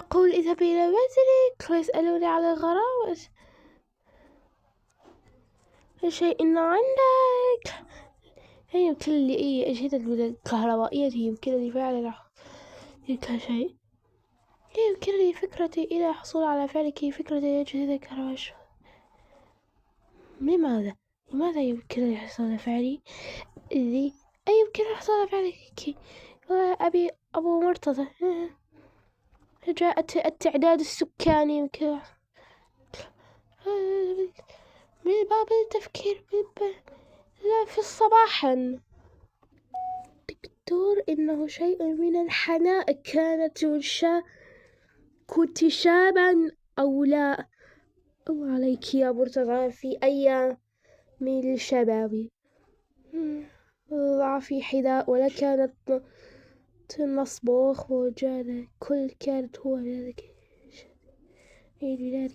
تقول اذهب إلى منزلك ويسألوني على الغرام شيء عندك. هي يمكن لي أي أجهزة الكهربائية يمكنني فعل تلك شيء. يمكنني فكرتي إلى حصول على فعلك فكرة أجهزة الكهربائية. لماذا يمكنني الحصول على فعلي ذي؟ أي يمكن الحصول على فعلك؟ أبو مرتضى جاء التعداد السكاني يمكن من باب التفكير لا في الصباح. دكتور إنه شيء من الحناء. كنت شابا أو لا؟ أو عليك يا مرتضى في أيام من الشباب ضعفي حذاء ولا كانت مصبوخ وجاد كل كانت هو ذلك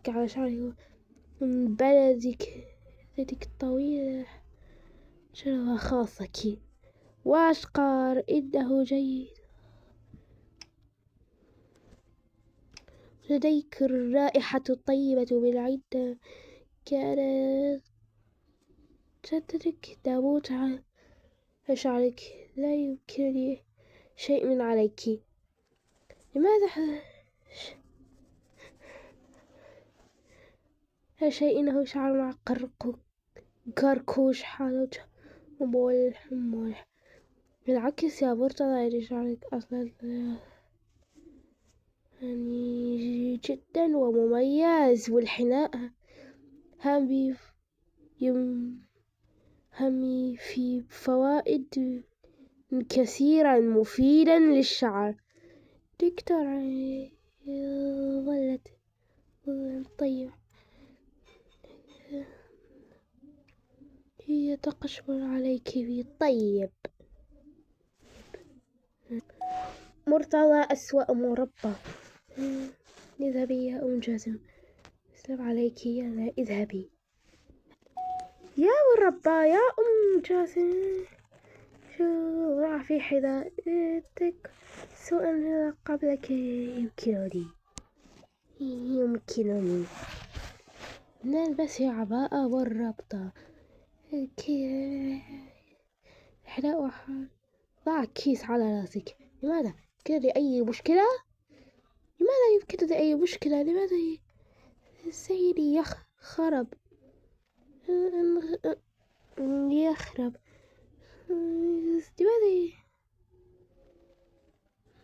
على شعره من بلدك الطويلة شرفة خاصك وأشقر إنه جيد. لديك الرائحة الطيبة بالعدة كانت تترك تموت على شعرك. لا يمكنني شيء من عليك. لماذا شيء إنه شعر مع كركوش حالة مولح. بالعكس يا مرتضى يعني شعرك أصلا يعني جدا ومميز. والحناء هم في فوائد كثيرا مفيدا للشعر. دكتور ظلت طيب هي تقشر عليك طيب. مرتضى أسوأ مربى. اذهبي يا أم جاسم. اسلم عليك يا اذهبي يا مربى يا أم جاسم. شو ضع في حذائك سؤال قبلك يمكنني نلبس عباءة والربطة حلاوة. ضع كيس على راسك. لماذا كان لي أي مشكلة؟ لماذا يمكن لي أي مشكلة؟ لماذا سيدي يخرب يخرب؟ لماذا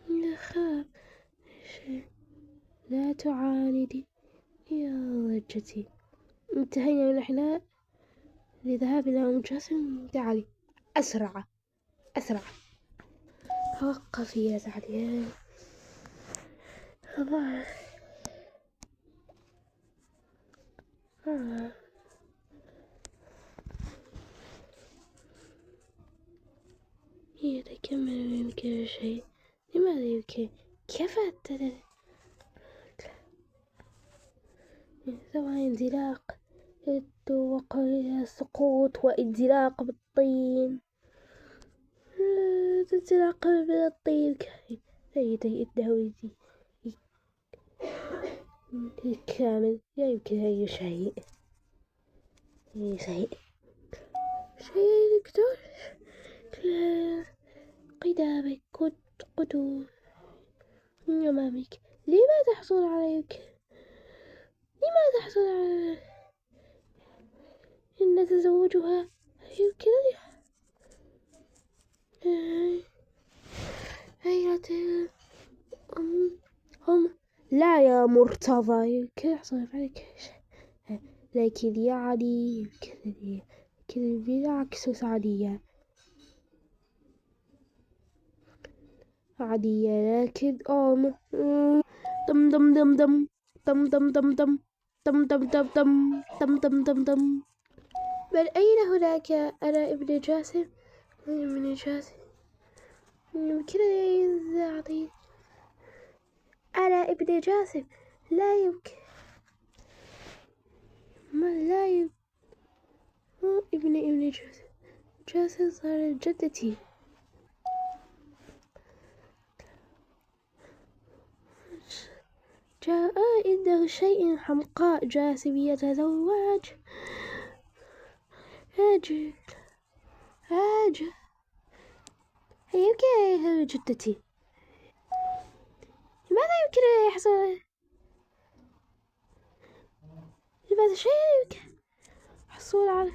يخرب؟ لا تعاندي يا ضجتي. انتهينا من الحناء لذهاب إلى أم جاسم. تعالي أسرع. توقفي يا سعدي. الله يتكمل يمكن شيء. لماذا يمكن؟ كيف سواء انزلاق وقع سقوط وانزلاق بالطين. انزلاق بالطين سيدي إنه كامل. لا يمكن أي شيء. دكتور قدامك قدوم أمامك. لماذا حصل عليك؟ إن تزوجها يمكنني هيئة هم لا يا مرتضى يمكن يحصل عليك لكن يعني يمكن بالعكس سعدية عادية لكن دم دم دم دم دم دم دم دم دم دم دم دم دم دم دم دم. بل أين هناك؟ أنا ابن جاسم. يمكنني أعطي. أنا ابن جاسم. لا يمكن. لا يمكن. ابن جاسم صار جدتي. جاء إنه شيء حمقاء جاسم يتزوج. أجل أجل يمكن جدتي. لماذا يمكن أن يحصل؟ لماذا شيء يمكن الحصول على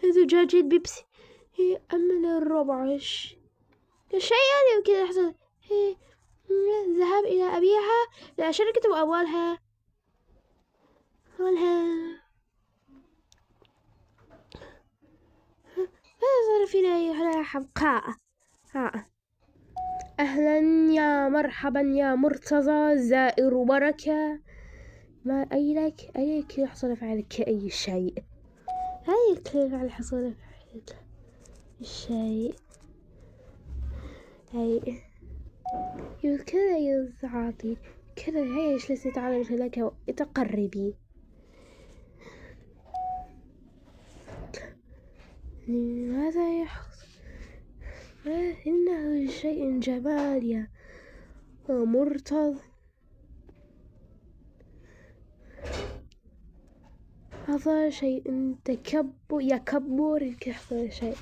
زجاج بيبسي من الربع؟ شيء يمكن أن يحصل. الذهاب إلى أبيها لا شركة وأموالها. ماذا صار فينا أيها حمقاء؟ أهلا يا مرحبا يا مرتضى زائر بركة. ما أيك يحصل فعلك أي شيء؟ أيك فعل حصل فعلك الشيء؟ هاي كذا يزعطي كذا. هاي إيش لسه تعلمت لك تقربي. ماذا يحصل؟ إنه شيء جمال يا مرتضى. هذا شيء يكبر يحصل شيء.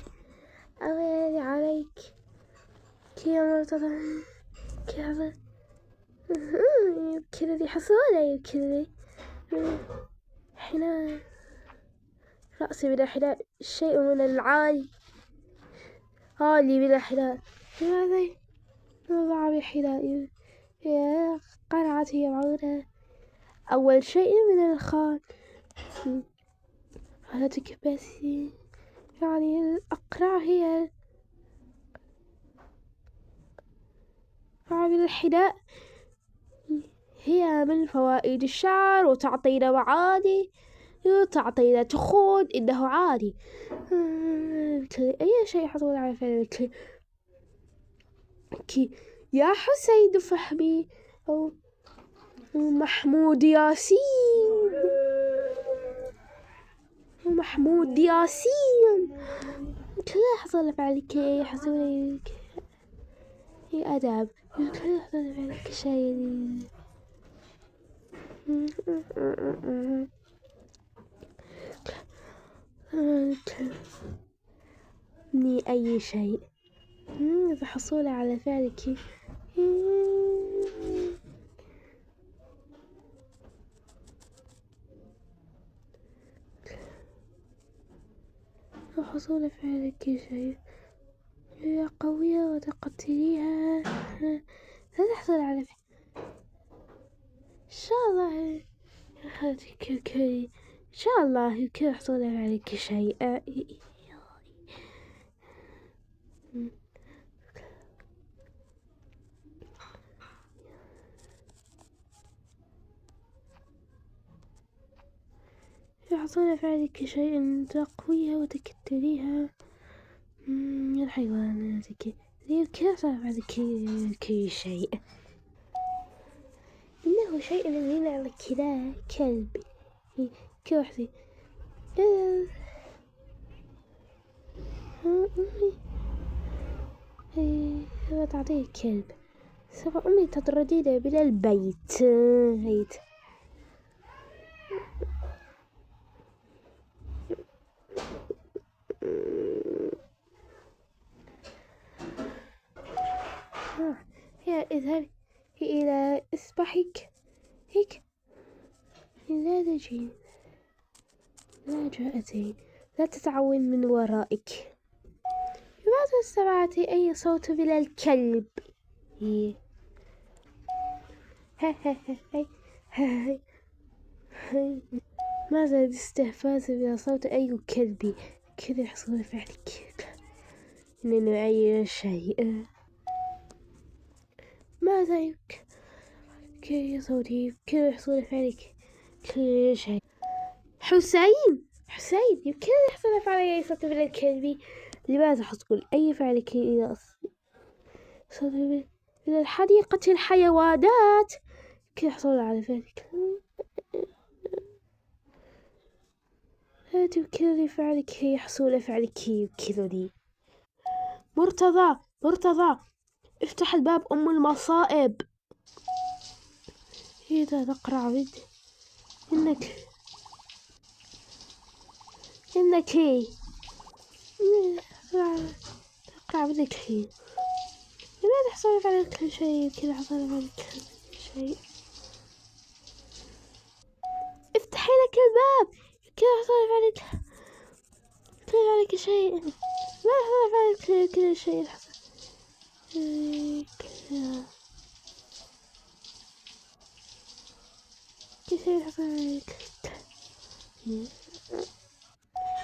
أويلي عليك يا مرتضى. كذا يمكن لي حصولة. يمكن لي حين رأسي من الحناء شيء من العالي عالي من الحناء. لماذا نضع بحناء يا قرعتي يا معونة؟ أول شيء من الخال على تكبسي يعني الأقرع هي من الحناء هي من فوائد الشعر وتعطينا معاني وتعطينا تخون. إنه عادي. أي شيء يحصل على فعلك يا حسين فهمي أو محمود ياسين. محمود ياسين كذا يحصل فعلك. يحصل لك أدب. كذا يحصل فعلك شيء. ني أي شيء الحصول على فعلك. الحصول فعلك شيء. هي قوية وتقتليها. لا تحصل على فعل. إن شاء الله إن شاء الله يحصل عليك شيء. يحصل فعلك شيء تقويها وتكتريها من الحيوانات. يحصل فعلك كل شيء. إنه شيء من على كذا كلب كوحدي. تعطيه كلب. سوف أمي تطردين من البيت. هيت يا اذهبي إلى إصبعك هيك. لا تجين لا جاءتين لا تتعون من ورائك. لماذا سمعت أي صوت من الكلب؟ ماذا الاستهفاز من صوت أي كلب؟ كذا يحصل فعلك إنه أي شيء. ماذا يمكن كي صوتي كذا يحصل فعلك كل شيء. حسين يمكن يحصل فعلي أي صوت من الكلب. لماذا حصل أي فعلك إذا صوت من الحديقة الحيوانات كي يحصل على فعلك. لا تمكن فعلك يحصل فعلك كذا. مرتضى افتح الباب أم المصائب. إذا تقرع بدي إنك هي تقرع بدك هي. لماذا حصلت عليك كل شيء كذا؟ حصلت عليك كل شيء. افتحي لك الباب كذا. حصلت عليك شيء. ما حصلت عليك كل شيء. حصل كذا كل شيء حصل عليك.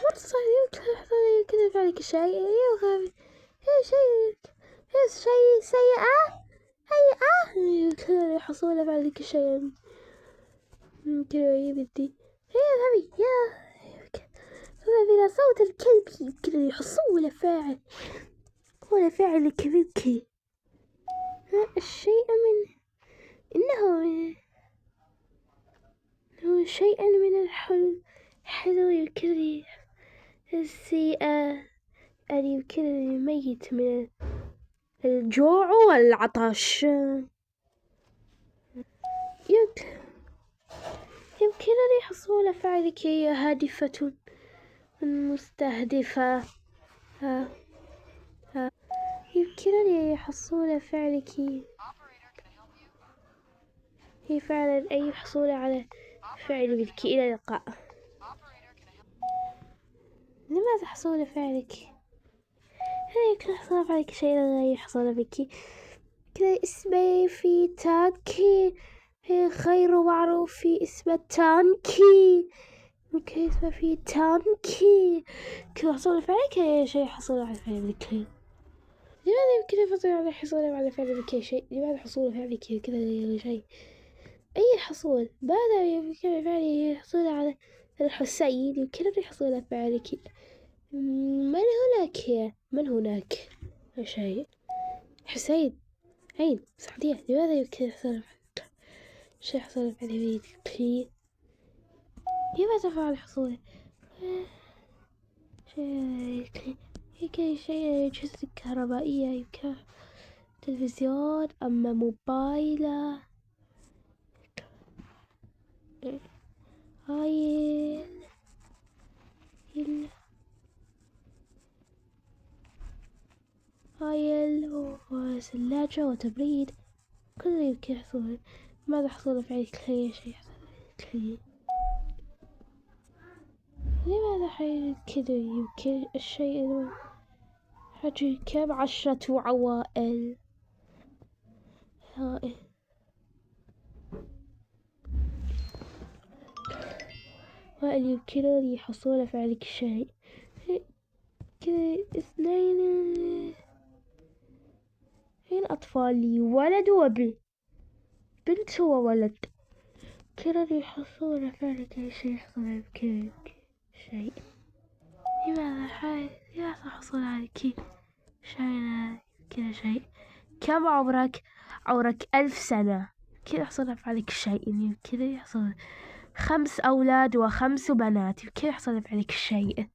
مرة صحيح كذا عليك شيء. أيوة شيء سيئة. كذا حصل عليك شيء كذا يبدي. هي هذي يا هذا صوت الكلب كذا يحصل فاعل ولا فاعل كذبكي. الشيء من إنه هو شيئا من الحلو كذا السيئة يعني كذا ميت من الجوع والعطش. يمكن أن يحصل فعلك هادفة مستهدفة. يمكن أن يحصل فعلك هي فعلا أي حصول على فعل منك. إلى اللقاء. لماذا حصول فعلك؟ هل يمكن حصول فعلك شيء لا يحصل بك؟ كذا اسمي في تانكي خير معروف في اسم تانكي. اوكي اسمه في تانكي كذا حصول فعلك أي شيء حصول على فعلك. لماذا يمكن أن حصول على فعلك شيء؟ لماذا حصول فعلك كذا شيء؟ أي حصول ماذا يمكن فعله حصول على الحسين؟ يمكن أن يحصل على فعلك. من هناك شيء حسين أين سعودية؟ لماذا يمكن يحصل شيء حصل على فعلك؟ لماذا فعل حصول شيء أجهزة كهربائية يمكن تلفزيون أما موبايل هايل وثلاجة وتبريد كله يمكن يحصل. ماذا حصل فعلك أي شيء حصل عليك؟ لماذا حيل كذا يمكن الشيء حجي كم 10 عوائل يمكن أن يحصل فعلك شيء كذا. 2 هين أطفالي ولد بنت وولد كذا يحصل فعلك شيء. يحصل عليك شيء. لماذا حصل عليك شيء كذا شيء؟ كم عمرك 1000 سنة كذا يحصل عليك شيء. كذا يحصل 5 أولاد و5 بنات كذا يحصل عليك شيء.